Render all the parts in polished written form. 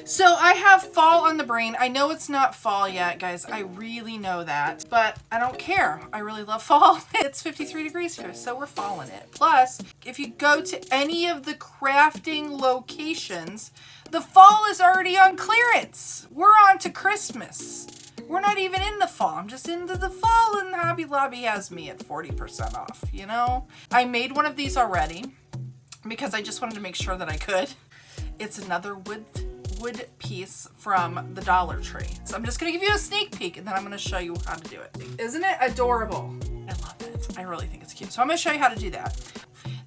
So I have fall on the brain. I know it's not fall yet, guys. I really know that, but I don't care. I really love fall. It's 53 degrees here, so we're falling it. Plus, if you go to any of the crafting locations, the fall is already on clearance. We're on to Christmas. We're not even in the fall. I'm just into the fall, and Hobby Lobby has me at 40% off, you know? I made one of these already because I just wanted to make sure that I could. It's another wood piece from the Dollar Tree. So I'm just gonna give you a sneak peek and then I'm gonna show you how to do it. Isn't it adorable? I love it. I really think it's cute. So I'm gonna show you how to do that.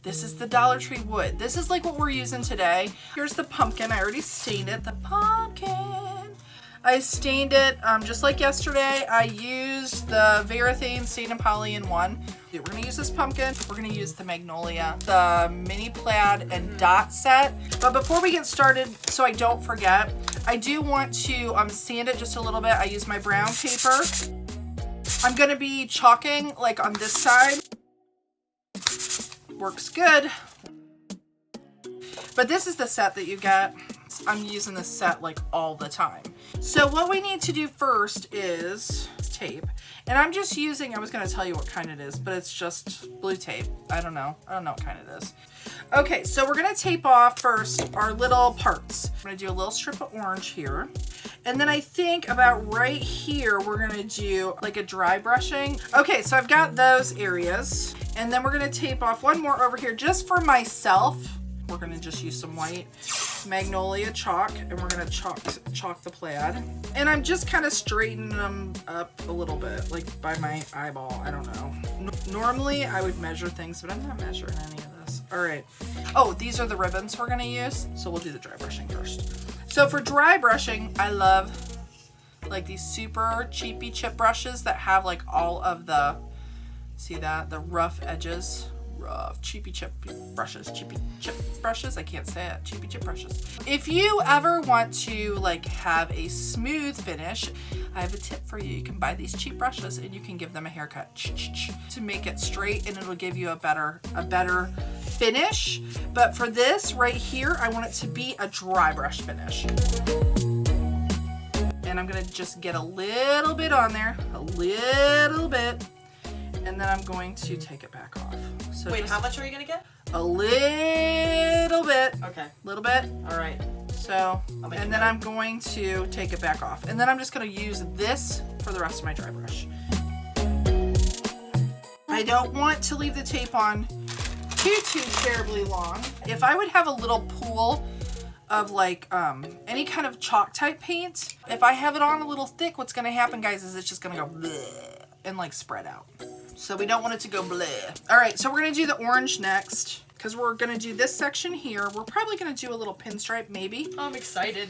This is the Dollar Tree wood. This is like what we're using today. Here's the pumpkin. I already stained it. The pumpkin. I stained it just like yesterday. I used the Varathane Stain and Poly in one. We're gonna use this pumpkin. We're gonna use the Magnolia, the mini plaid and dot set. But before we get started, so I don't forget, I do want to sand it just a little bit. I use my brown paper. I'm gonna be chalking like on this side. Works good. But this is the set that you get. I'm using this set like all the time. So what we need to do first is tape. And I'm just using, I was gonna tell you what kind it is, but it's just blue tape. I don't know what kind it is. Okay, so we're gonna tape off first our little parts. I'm gonna do a little strip of orange here. And then I think about right here, we're gonna do like a dry brushing. Okay, so I've got those areas. And then we're gonna tape off one more over here just for myself. We're gonna just use some white Magnolia chalk and we're gonna chalk the plaid. And I'm just kind of straightening them up a little bit, like by my eyeball, I don't know. Normally I would measure things, but I'm not measuring any of this. All right. Oh, these are the ribbons we're gonna use. So we'll do the dry brushing first. So for dry brushing, I love like these super cheapy chip brushes that have like all of the, see that? The rough edges. Rough cheapy chip brushes, I can't say it, cheapy chip brushes. If you ever want to like have a smooth finish, I have a tip for you. You can buy these cheap brushes and you can give them a haircut to make it straight, and it'll give you a better finish. But for this right here, I want it to be a dry brush finish. And I'm gonna just get a little bit on there, a little bit. And then I'm going to take it back off. So wait, how much are you gonna get? A little bit. Okay. Little bit. All right. So, and then I'm going to take it back off. And then I'm just gonna use this for the rest of my dry brush. I don't want to leave the tape on too terribly long. If I would have a little pool of like any kind of chalk type paint, if I have it on a little thick, what's gonna happen, guys, is it's just gonna go bleh and like spread out. So we don't want it to go bleh. All right, so we're gonna do the orange next because we're gonna do this section here. We're probably gonna do a little pinstripe maybe. I'm excited.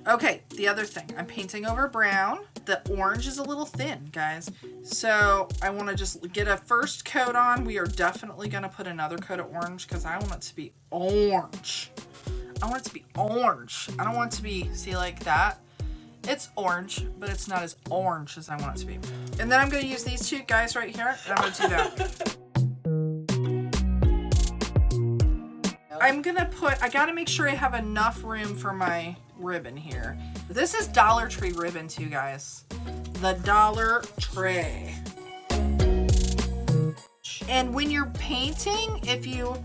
Okay, the other thing, I'm painting over brown. The orange is a little thin, guys. So I wanna just get a first coat on. We are definitely gonna put another coat of orange because I want it to be orange. I want it to be orange. I don't want it to be, see, like that. It's orange, but it's not as orange as I want it to be. And then I'm gonna use these two guys right here, and I'm gonna do that. I'm gonna put, I gotta make sure I have enough room for my ribbon here. This is Dollar Tree ribbon too, guys. The Dollar Tree. And when you're painting, if you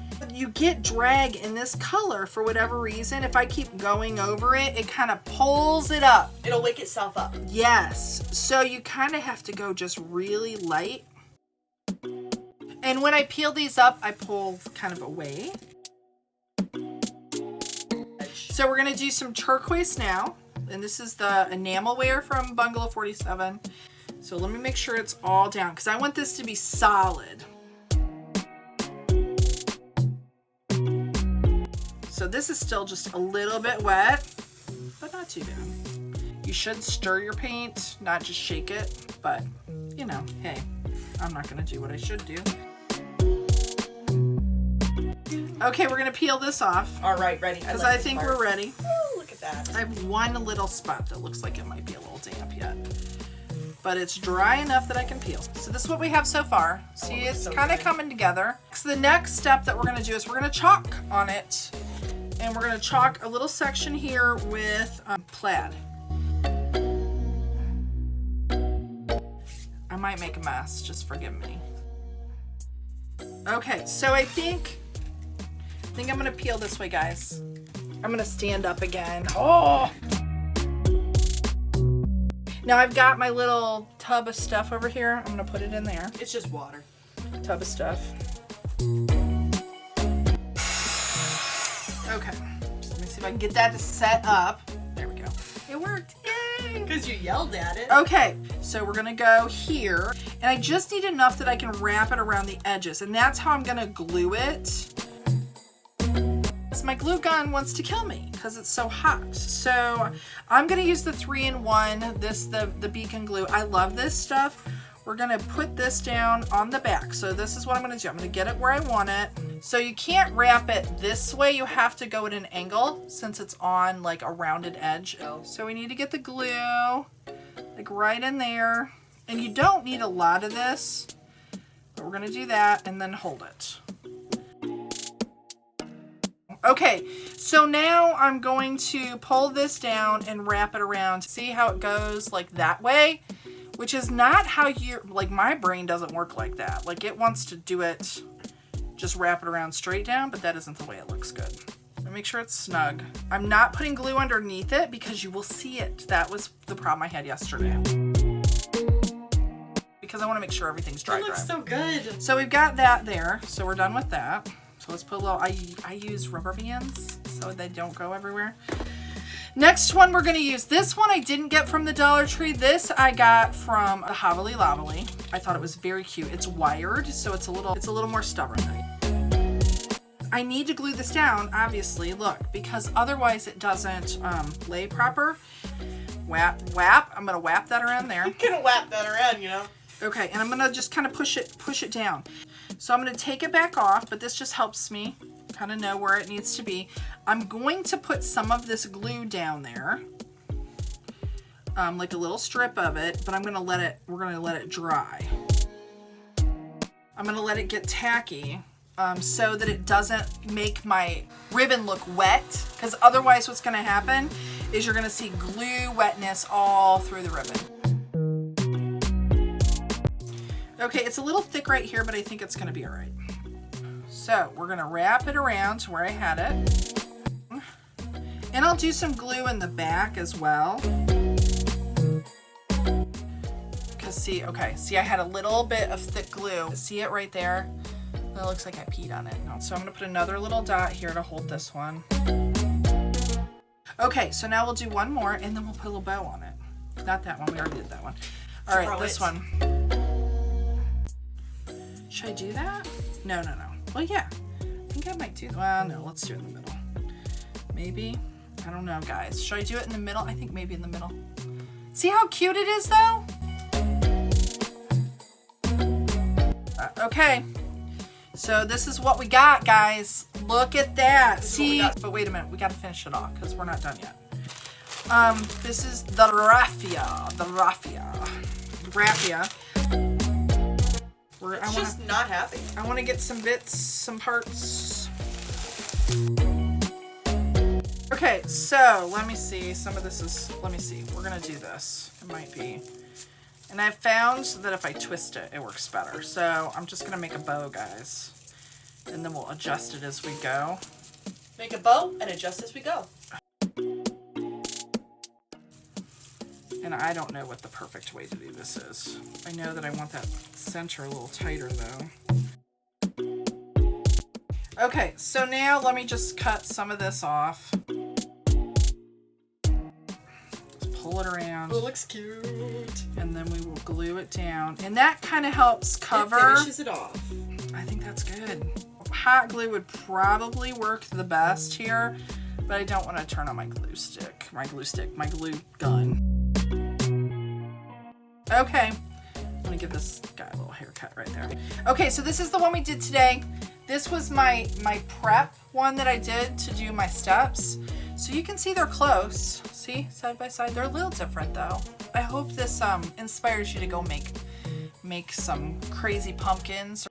get drag in this color for whatever reason, if I keep going over it, it kind of pulls it up. It'll wake itself up. Yes. So you kind of have to go just really light. And when I peel these up, I pull kind of away. So we're going to do some turquoise now. And this is the enamel wear from Bungalow 47. So let me make sure it's all down because I want this to be solid. So this is still just a little bit wet, but not too bad. You should stir your paint, not just shake it, but you know, hey, I'm not gonna do what I should do. Okay, we're gonna peel this off. All right, ready. Because I think we're ready. Ooh, look at that. I have one little spot that looks like it might be a little damp yet, but it's dry enough that I can peel. So this is what we have so far. See, it's kind of coming together. So the next step that we're gonna do is we're gonna chalk on it. And we're gonna chalk a little section here with plaid. I might make a mess, just forgive me. Okay, so I think I'm gonna peel this way, guys. I'm gonna stand up again. Oh! Now I've got my little tub of stuff over here. I'm gonna put it in there. It's just water. Tub of stuff. Okay, so let me see if I can get that to set up. There we go. It worked, yay! Because you yelled at it. Okay, so we're gonna go here, and I just need enough that I can wrap it around the edges, and that's how I'm gonna glue it. My glue gun wants to kill me because it's so hot. So I'm gonna use the 3-in-1, the beacon glue. I love this stuff. We're gonna put this down on the back. So this is what I'm gonna do. I'm gonna get it where I want it. So you can't wrap it this way. You have to go at an angle since it's on like a rounded edge. So we need to get the glue like right in there. And you don't need a lot of this, but we're gonna do that and then hold it. Okay, so now I'm going to pull this down and wrap it around. See how it goes like that way? Which is not how like my brain doesn't work like that. Like it wants to do it, just wrap it around straight down, but that isn't the way it looks good. Make sure it's snug. I'm not putting glue underneath it because you will see it. That was the problem I had yesterday. Because I want to make sure everything's dry. It looks so good. So we've got that there, so we're done with that. So let's put a little, I use rubber bands so they don't go everywhere. Next one, we're gonna use this one I didn't get from the Dollar Tree. This I got from the Hobbly Lobbly. I thought it was very cute. It's wired, so it's a little more stubborn. I need to glue this down, obviously, look, because otherwise it doesn't lay proper. Whap. I'm gonna whap that around there. I'm gonna whap that around, you know. Okay, and I'm gonna just kind of push it down. So I'm gonna take it back off, but this just helps me kind of know where it needs to be. I'm going to put some of this glue down there, like a little strip of it, but we're gonna let it dry. I'm gonna let it get tacky so that it doesn't make my ribbon look wet, because otherwise what's gonna happen is you're gonna see glue wetness all through the ribbon. Okay, it's a little thick right here, but I think it's gonna be all right. So we're gonna wrap it around to where I had it. And I'll do some glue in the back as well. Because see, I had a little bit of thick glue. See it right there? It looks like I peed on it. So I'm gonna put another little dot here to hold this one. Okay, so now we'll do one more and then we'll put a little bow on it. Not that one, we already did that one. All right, this one. Should I do that? No. Well, yeah. I think I might do that. Well, no, let's do it in the middle. Maybe. I don't know, guys. Should I do it in the middle? I think maybe in the middle. See how cute it is, though? Okay. So this is what we got, guys. Look at that. See? But wait a minute. We got to finish it off because we're not done yet. This is the raffia. It's just not happy. I want to get some bits, some parts. Okay, so let me see. Let me see. We're going to do this. It might be. And I found that if I twist it, it works better. So I'm just going to make a bow, guys. And then we'll adjust it as we go. Make a bow and adjust as we go. And I don't know what the perfect way to do this is. I know that I want that center a little tighter though. Okay, so now let me just cut some of this off. Just pull it around. Oh, it looks cute. And then we will glue it down. And that kind of helps cover. It finishes it off. I think that's good. Hot glue would probably work the best here, but I don't want to turn on my glue gun. Okay, I'm gonna give this guy a little haircut right there. Okay, so this is the one we did today. This was my prep one that I did to do my steps. So you can see they're close. See, side by side. They're a little different though. I hope this inspires you to go make some crazy pumpkins.